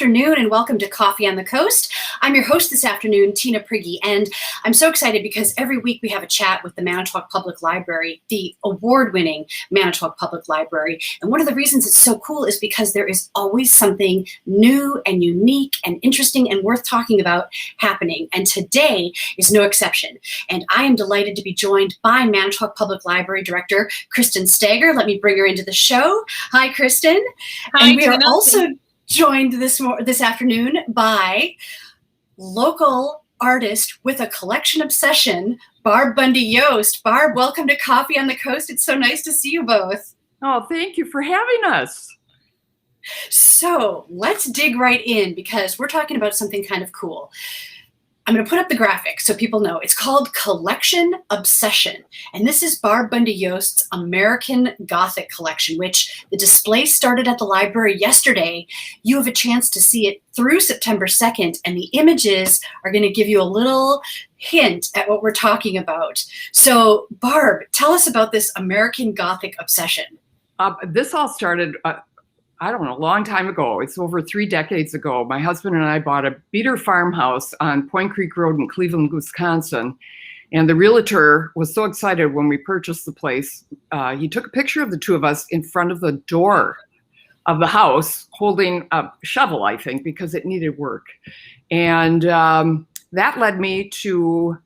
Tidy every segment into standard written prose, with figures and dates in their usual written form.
afternoon and welcome to Coffee on the Coast. I'm your host this afternoon, Tina Prigge, and I'm so excited because every week we have a chat with the Manitowoc Public Library, the award-winning Manitowoc Public Library. And one of the reasons it's so cool is because there is always something new and unique and interesting and worth talking about happening. And today is no exception. And I am delighted to be joined by Manitowoc Public Library Director Kristin Stoeger. Let me bring her into the show. Hi, Kristin. Hi, and we are Tina. also joined this afternoon by local artist with a collection obsession, Barb Bundy-Jost. Barb, welcome to Coffee on the Coast. It's so nice to see you both. Oh, thank you for having us. So let's dig right in because we're talking about something kind of cool. I'm going to put up the graphic so people know. It's called Collection Obsession. And this is Barb Bundy-Jost's American Gothic collection, which the display started at the library yesterday. You have a chance to see it through September 2nd, and the images are going to give you a little hint at what we're talking about. So, Barb, tell us about this American Gothic obsession. This all started, I don't know, a long time ago. It's over 3 decades ago. My husband and I bought a beater farmhouse on Point Creek Road in Cleveland, Wisconsin. And the realtor was so excited when we purchased the place. He took a picture of the two of us in front of the door of the house, holding a shovel, I think, because it needed work. And that led me to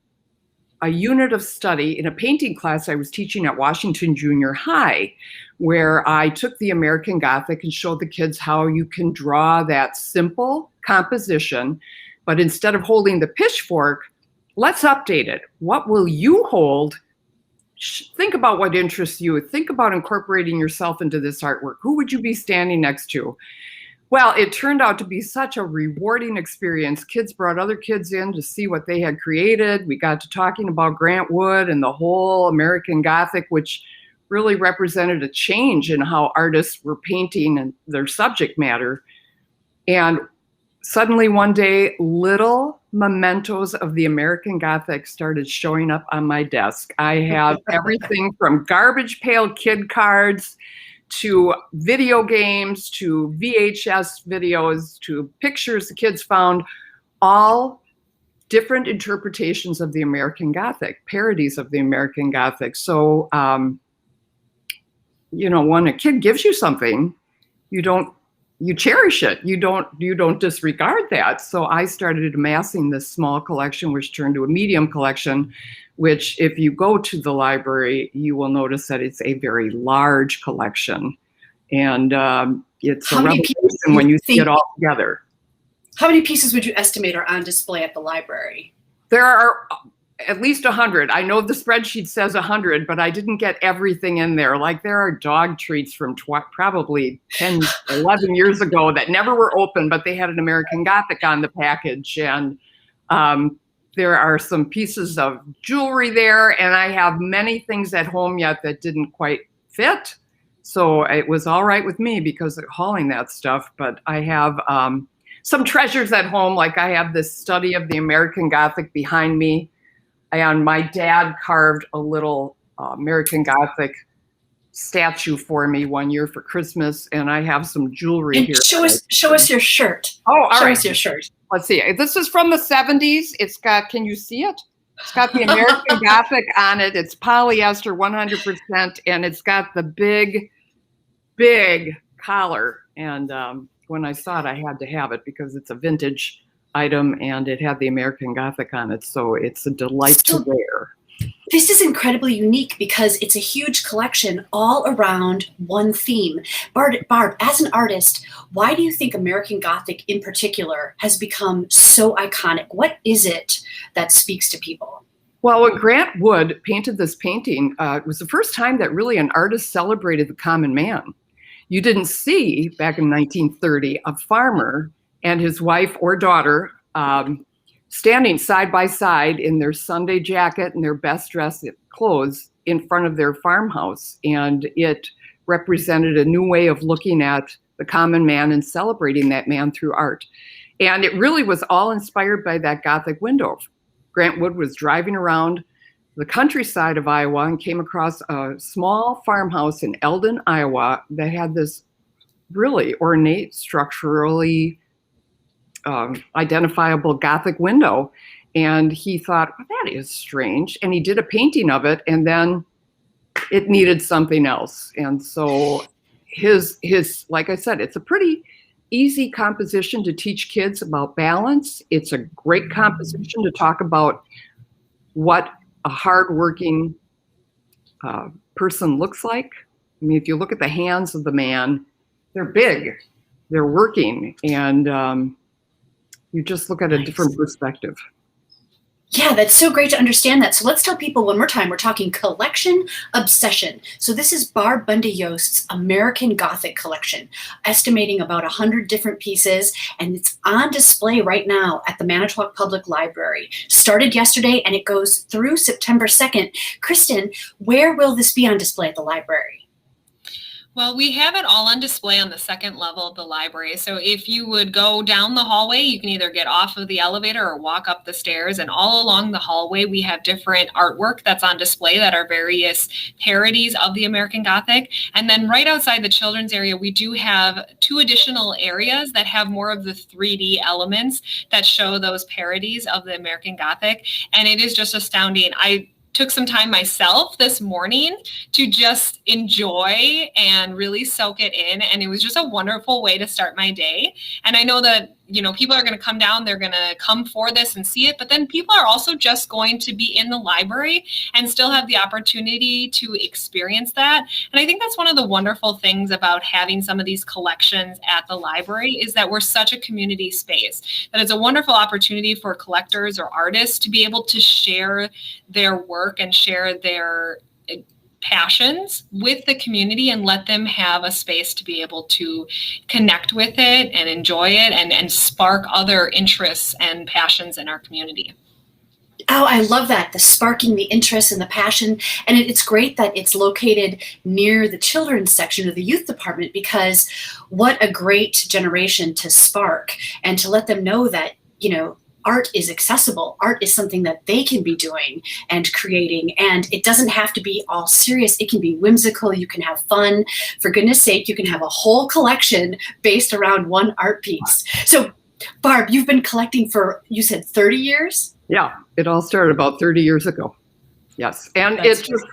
a unit of study in a painting class I was teaching at Washington Junior High, where I took the American Gothic and showed the kids how you can draw that simple composition, but instead of holding the pitchfork, let's update it. What will you hold? Think about what interests you. Think about incorporating yourself into this artwork. Who would you be standing next to? Well, it turned out to be such a rewarding experience. Kids brought other kids in to see what they had created. We got to talking about Grant Wood and the whole American Gothic, which really represented a change in how artists were painting and their subject matter. And suddenly one day, little mementos of the American Gothic started showing up on my desk. I have everything from garbage pail kid cards to video games, to VHS videos, to pictures the kids found, all different interpretations of the American Gothic, parodies of the American Gothic. So, you know, when a kid gives you something, you cherish it. You don't disregard that. So I started amassing this small collection, which turned to a medium collection, which if you go to the library, you will notice that it's a very large collection. And it's a revelation when you see it all together. How many pieces would you estimate are on display at the library? There are at least 100. I know the spreadsheet says 100, but I didn't get everything in there. Like there are dog treats from probably 10, 11 years ago that never were open, but they had an American Gothic on the package. And there are some pieces of jewelry there, and I have many things at home yet that didn't quite fit. So it was all right with me because of hauling that stuff. But I have some treasures at home, like I have this study of the American Gothic behind me. And my dad carved a little American Gothic statue for me one year for Christmas, and I have some jewelry and here. Show us your shirt. Oh, all right. Show us your shirt. Let's see. This is from the 70s. It's got, can you see it? It's got the American Gothic on it. It's polyester 100%, and it's got the big collar. And when I saw it, I had to have it because it's a vintage item and it had the American Gothic on it. So it's a delight to wear. This is incredibly unique because it's a huge collection all around one theme. Barb, as an artist, why do you think American Gothic in particular has become so iconic? What is it that speaks to people? Well, when Grant Wood painted this painting, it was the first time that really an artist celebrated the common man. You didn't see, back in 1930, a farmer and his wife or daughter standing side by side in their Sunday jacket and their best dressed clothes in front of their farmhouse. And it represented a new way of looking at the common man and celebrating that man through art. And it really was all inspired by that Gothic window. Grant Wood was driving around the countryside of Iowa and came across a small farmhouse in Eldon, Iowa that had this really ornate, structurally identifiable Gothic window. And he thought, well, that is strange. And he did a painting of it, and then it needed something else. And so his, like I said, it's a pretty easy composition to teach kids about balance. It's a great composition to talk about what a hardworking person looks like. I mean, if you look at the hands of the man, they're big, they're working, and you just look at a different perspective. Yeah, that's so great to understand that. So let's tell people one more time, we're talking collection obsession. So this is Barb Bundy-Jost's American Gothic collection, estimating about 100 different pieces, and it's on display right now at the Manitowoc Public Library. Started yesterday and it goes through September 2nd. Kristin, where will this be on display at the library? Well, we have it all on display on the second level of the library. So if you would go down the hallway, you can either get off of the elevator or walk up the stairs. And all along the hallway, we have different artwork that's on display that are various parodies of the American Gothic. And then right outside the children's area, we do have 2 additional areas that have more of the 3D elements that show those parodies of the American Gothic. And it is just astounding. I took some time myself this morning to just enjoy and really soak it in. And it was just a wonderful way to start my day. And I know that, you know, people are going to come down, they're going to come for this and see it, but then people are also just going to be in the library and still have the opportunity to experience that. And I think that's one of the wonderful things about having some of these collections at the library is that we're such a community space, that it's a wonderful opportunity for collectors or artists to be able to share their work and share their passions with the community and let them have a space to be able to connect with it and enjoy it and spark other interests and passions in our community. Oh, I love that, the sparking the interest and the passion. And it's great that it's located near the children's section of the youth department, because what a great generation to spark and to let them know that, you know, art is accessible. Art is something that they can be doing and creating, and it doesn't have to be all serious. It can be whimsical. You can have fun. For goodness sake, you can have a whole collection based around one art piece. So, Barb, you've been collecting for, you said 30 years? Yeah, it all started about 30 years ago. Yes, and That's it's just,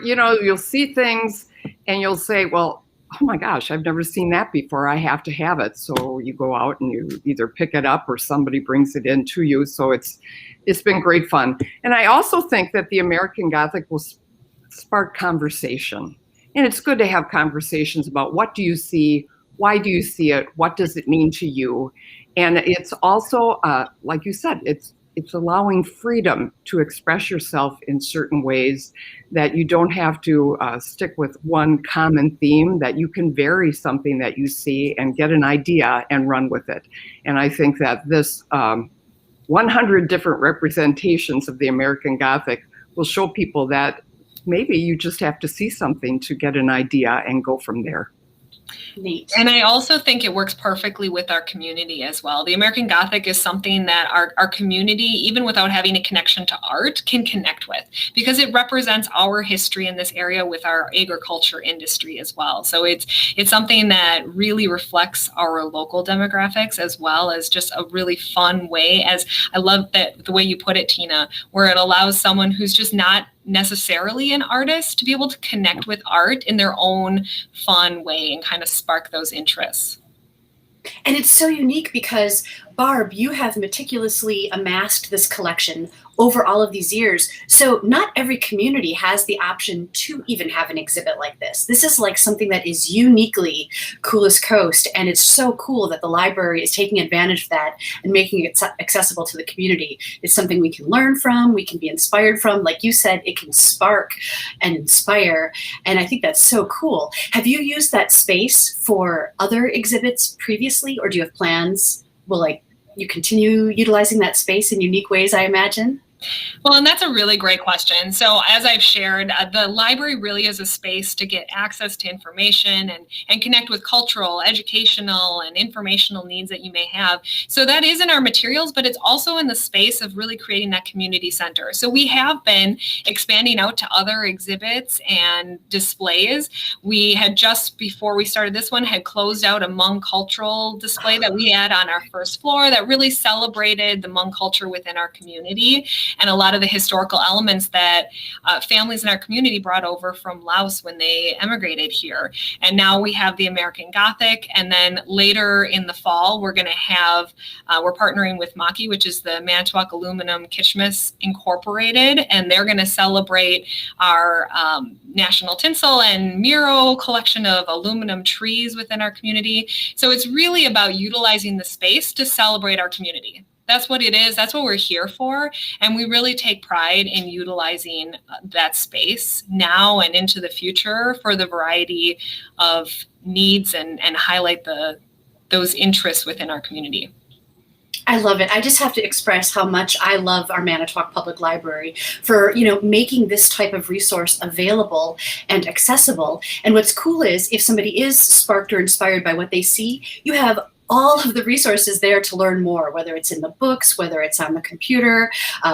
you know, you'll see things and you'll say, well, oh my gosh, I've never seen that before. I have to have it. So you go out and you either pick it up or somebody brings it in to you. So it's been great fun. And I also think that the American Gothic will spark conversation. And it's good to have conversations about what do you see? Why do you see it? What does it mean to you? And it's also, like you said, it's allowing freedom to express yourself in certain ways, that you don't have to stick with one common theme, that you can vary something that you see and get an idea and run with it. And I think that this 100 different representations of the American Gothic will show people that maybe you just have to see something to get an idea and go from there. Neat. And I also think it works perfectly with our community as well. The American Gothic is something that our community, even without having a connection to art, can connect with, because it represents our history in this area with our agriculture industry as well. So it's something that really reflects our local demographics, as well as just a really fun way, as I love that the way you put it, Tina, where it allows someone who's just not necessarily an artist to be able to connect with art in their own fun way and kind of spark those interests. And it's so unique because, Barb, you have meticulously amassed this collection over all of these years. So not every community has the option to even have an exhibit like this. This is like something that is uniquely Coolest Coast, and it's so cool that the library is taking advantage of that and making it accessible to the community. It's something we can learn from, we can be inspired from. Like you said, it can spark and inspire, and I think that's so cool. Have you used that space for other exhibits previously, or do you have plans? Will you continue utilizing that space in unique ways, I imagine? Well, and that's a really great question. So as I've shared, the library really is a space to get access to information and connect with cultural, educational, and informational needs that you may have. So that is in our materials, but it's also in the space of really creating that community center. So we have been expanding out to other exhibits and displays. We had just before we started this one had closed out a Hmong cultural display that we had on our first floor that really celebrated the Hmong culture within our community and a lot of the historical elements that families in our community brought over from Laos when they emigrated here. And now we have the American Gothic. And then later in the fall, we're going to have, we're partnering with Maki, which is the Manitowoc Aluminum Kishmis Incorporated. And they're going to celebrate our national tinsel and Miro collection of aluminum trees within our community. So it's really about utilizing the space to celebrate our community. That's what it is. That's what we're here for. And we really take pride in utilizing that space now and into the future for the variety of needs and highlight those interests within our community. I love it. I just have to express how much I love our Manitowoc Public Library for, making this type of resource available and accessible. And what's cool is if somebody is sparked or inspired by what they see, you have all of the resources there to learn more, whether it's in the books, whether it's on the computer,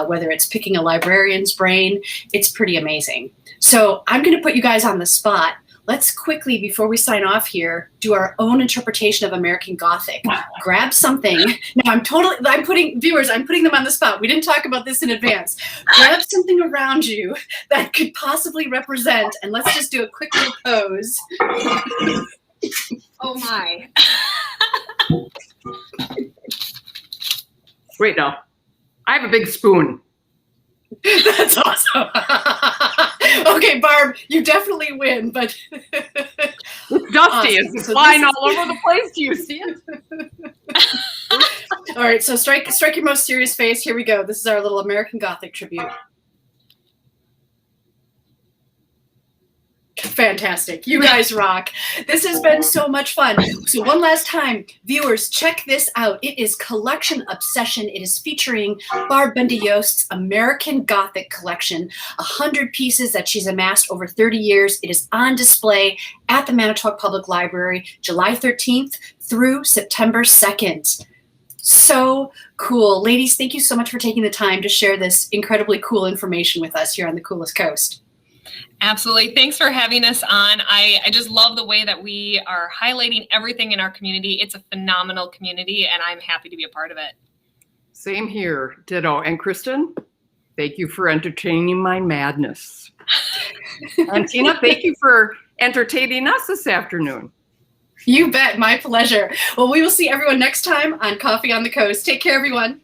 whether it's picking a librarian's brain. It's pretty amazing. So I'm going to put you guys on the spot. Let's quickly, before we sign off here, do our own interpretation of American Gothic. Grab something. Now I'm putting them on the spot. We didn't talk about this in advance. Grab something around you that could possibly represent, and let's just do a quick little pose. Oh my. Wait, no. I have a big spoon. That's awesome. Okay, Barb, you definitely win, but it's dusty. Awesome. It's flying all over the place. Do you see it? All right, so strike your most serious face. Here we go. This is our little American Gothic tribute. Fantastic. You guys rock. This has been so much fun. So one last time, viewers, check this out. It is Collection Obsession. It is featuring Barb Bundy-Jost's American Gothic collection, 100 pieces that she's amassed over 30 years. It is on display at the Manitowoc Public Library, July 13th through September 2nd. So cool. Ladies, thank you so much for taking the time to share this incredibly cool information with us here on the coolest coast. Absolutely. Thanks for having us on. I just love the way that we are highlighting everything in our community. It's a phenomenal community, and I'm happy to be a part of it. Same here. Ditto. And Kristin, thank you for entertaining my madness. And Tina, thank you for entertaining us this afternoon. You bet. My pleasure. Well, we will see everyone next time on Coffee on the Coast. Take care, everyone.